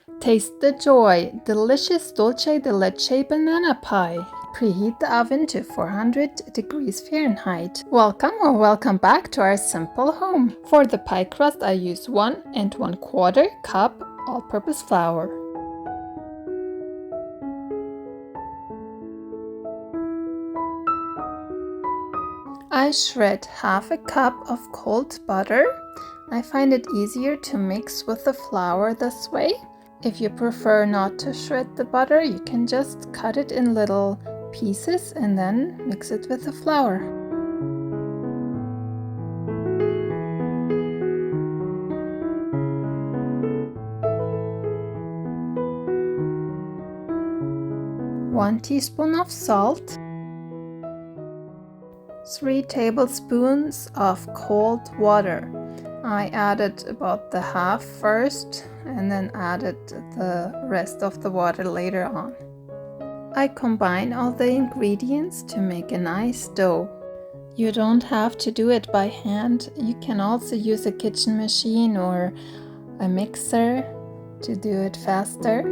Taste the joy! Delicious Dulce de Leche banana pie. Preheat the oven to 400 degrees Fahrenheit. Welcome back to our simple home. For the pie crust, I use 1 1/4 cup all-purpose flour. I shred half a cup of cold butter. I find it easier to mix with the flour this way. If you prefer not to shred the butter, you can just cut it in little pieces and then mix it with the flour. One teaspoon of salt. 3 tablespoons of cold water. I added about the half first and then added the rest of the water later on. I combine all the ingredients to make a nice dough. You don't have to do it by hand. You can also use a kitchen machine or a mixer to do it faster.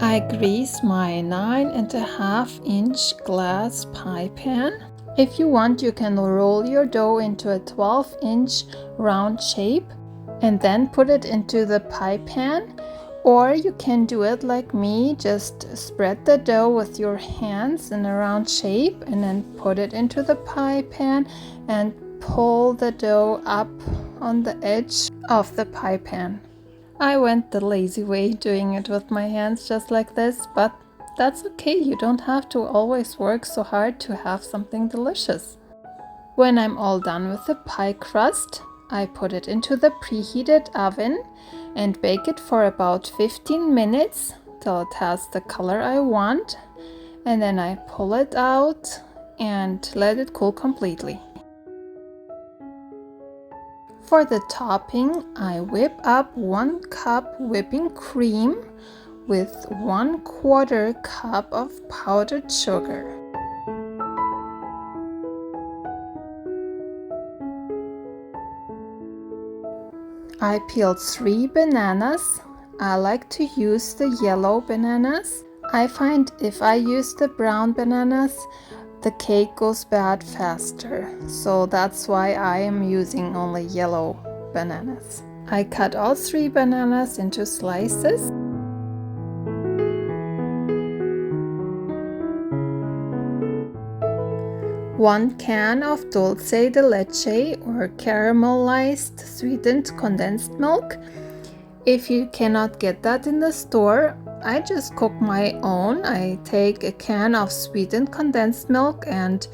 I grease my 9.5-inch glass pie pan. If you want, you can roll your dough into a 12-inch round shape and then put it into the pie pan. Or you can do it like me, just spread the dough with your hands in a round shape and then put it into the pie pan and pull the dough up on the edge of the pie pan. I went the lazy way, doing it with my hands just like this, but that's okay. You don't have to always work so hard to have something delicious. When I'm all done with the pie crust, I put it into the preheated oven and bake it for about 15 minutes till it has the color I want, and then I pull it out and let it cool completely. For the topping, I whip up 1 cup whipping cream with 1/4 cup of powdered sugar. I peeled 3 bananas. I like to use the yellow bananas. I find if I use the brown bananas, the cake goes bad faster, so that's why I am using only yellow bananas. I cut all 3 bananas into slices. One can of Dulce de Leche or caramelized sweetened condensed milk. If you cannot get that in the store, I just cook my own. I take a can of sweetened condensed milk and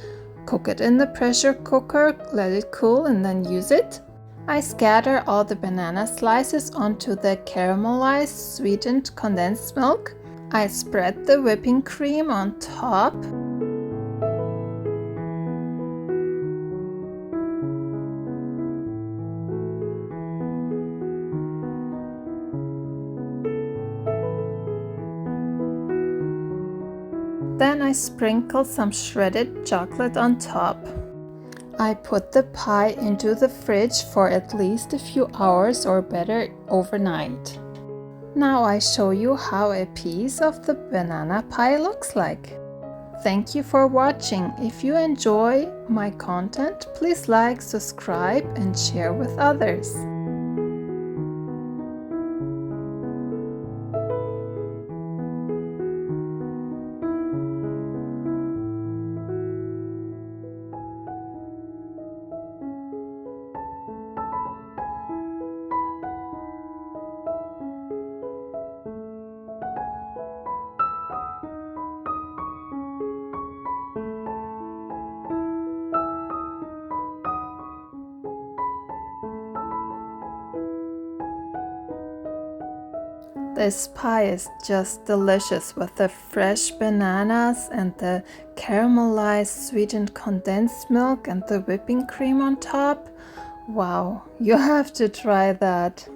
cook it in the pressure cooker, let it cool and then use it. I scatter all the banana slices onto the caramelized sweetened condensed milk. I spread the whipping cream on top. Then I sprinkle some shredded chocolate on top. I put the pie into the fridge for at least a few hours or better overnight. Now I show you how a piece of the banana pie looks like. Thank you for watching. If you enjoy my content, please like, subscribe, and share with others. This pie is just delicious with the fresh bananas and the caramelized sweetened condensed milk and the whipping cream on top. Wow, you have to try that.